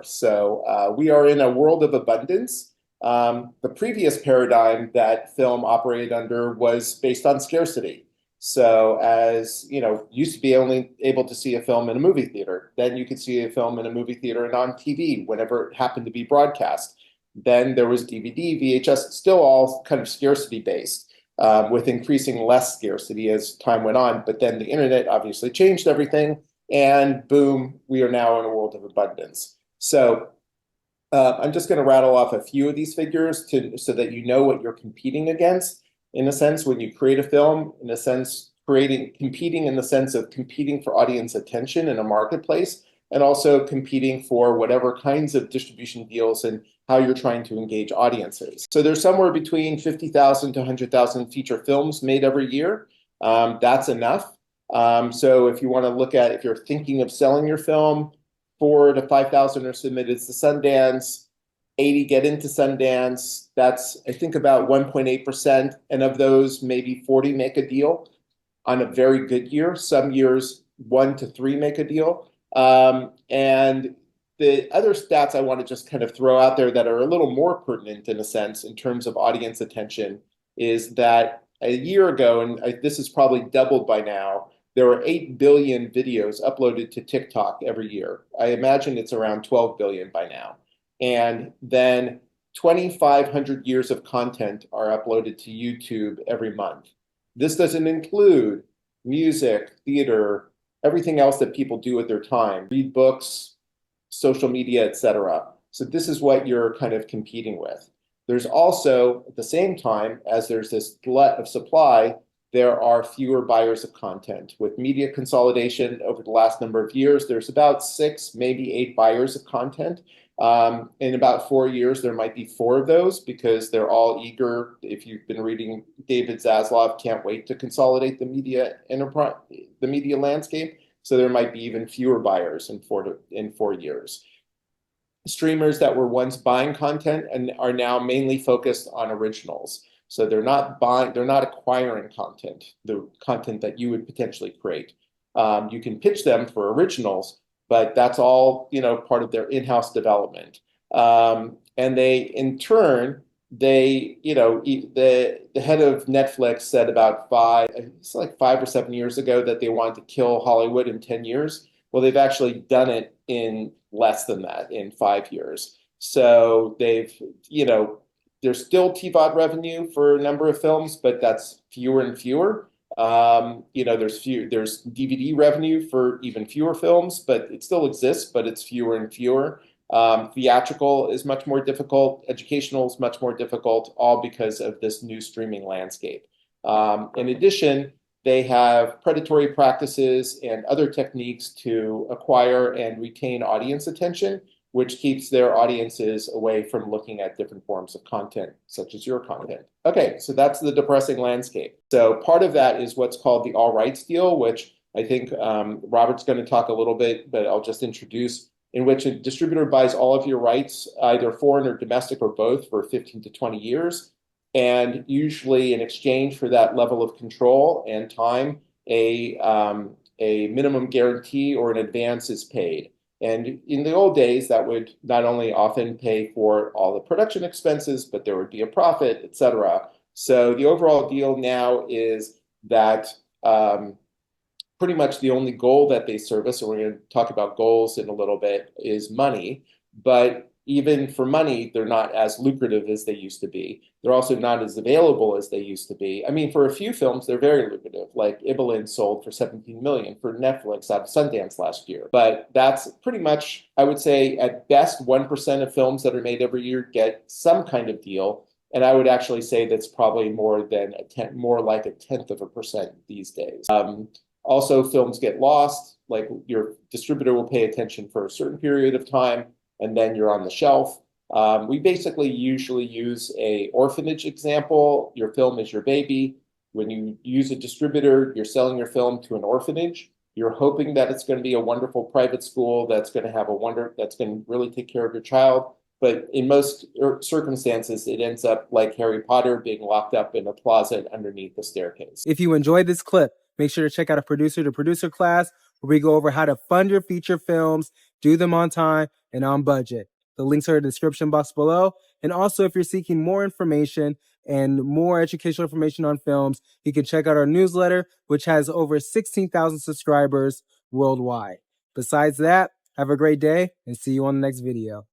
So we are in a world of abundance. The previous paradigm that film operated under was based on scarcity. So as you know, used to be only able to see a film in a movie theater. Then you could see a film in a movie theater and on TV whenever it happened to be broadcast. Then there was DVD, VHS, still all kind of scarcity based, with increasing less scarcity as time went on. But then the internet obviously changed everything, and boom, we are now in a world of abundance. So I'm just going to rattle off a few of these figures so that you know what you're competing against. In a sense, when you create a film, in a sense, competing in the sense of competing for audience attention in a marketplace, and also competing for whatever kinds of distribution deals and how you're trying to engage audiences. So there's somewhere between 50,000 to 100,000 feature films made every year. That's enough. So if you want to look at, if you're thinking of selling your film, 4,000 to 5,000 are submitted to Sundance, 80 get into Sundance. That's, I think, about 1.8%. And of those, maybe 40 make a deal on a very good year. Some years, 1 to 3 make a deal. And the other stats I want to just kind of throw out there that are a little more pertinent in a sense in terms of audience attention is that a year ago, and this is probably doubled by now, there were 8 billion videos uploaded to TikTok every year. I imagine it's around 12 billion by now. And then 2,500 years of content are uploaded to YouTube every month. This doesn't include music, theater, everything else that people do with their time, read books, social media, etc. So this is what you're kind of competing with. There's also, at the same time, as there's this glut of supply, there are fewer buyers of content. With media consolidation over the last number of years, there's about 6, maybe 8 buyers of content. In about 4 years, there might be 4 of those because they're all eager. If you've been reading David Zaslav, can't wait to consolidate the media enterprise, the media landscape. So there might be even fewer buyers in 4 years. Streamers that were once buying content and are now mainly focused on originals. So they're not acquiring content, the content that you would potentially create. You can pitch them for originals, but that's all, part of their in-house development. And they, in turn, the head of Netflix said about 5 or 7 years ago that they wanted to kill Hollywood in 10 years. Well, they've actually done it in less than that, in 5 years. So they've, there's still TVOD revenue for a number of films, but that's fewer and fewer. There's DVD revenue for even fewer films, but it still exists, but it's fewer and fewer. Theatrical is much more difficult. Educational is much more difficult, all because of this new streaming landscape. In addition, they have predatory practices and other techniques to acquire and retain audience attention, which keeps their audiences away from looking at different forms of content, such as your content. Okay, so that's the depressing landscape. So part of that is what's called the all rights deal, which I think Robert's going to talk a little bit, but I'll just introduce, in which a distributor buys all of your rights, either foreign or domestic or both, for 15 to 20 years. And usually in exchange for that level of control and time, a minimum guarantee or an advance is paid. And in the old days, that would not only often pay for all the production expenses, but there would be a profit, et cetera. So the overall deal now is that pretty much the only goal that they service, and we're going to talk about goals in a little bit, is money. But even for money, they're not as lucrative as they used to be. They're also not as available as they used to be. I mean, for a few films, they're very lucrative. Like Ibelin sold for 17 million for Netflix out of Sundance last year. But that's pretty much, I would say, at best, 1% of films that are made every year get some kind of deal. And I would actually say that's probably more like 0.1% these days. Also, films get lost. Like your distributor will pay attention for a certain period of time, and then you're on the shelf. We basically usually use a orphanage example. Your film is your baby. When you use a distributor, you're selling your film to an orphanage. You're hoping that it's going to be a wonderful private school that's going to have that's going to really take care of your child. But in most circumstances, it ends up like Harry Potter being locked up in a closet underneath the staircase. If you enjoyed this clip, make sure to check out a producer to producer class where we go over how to fund your feature films, do them on time, and on budget. The links are in the description box below. And also, if you're seeking more information and more educational information on films, you can check out our newsletter, which has over 16,000 subscribers worldwide. Besides that, have a great day and see you on the next video.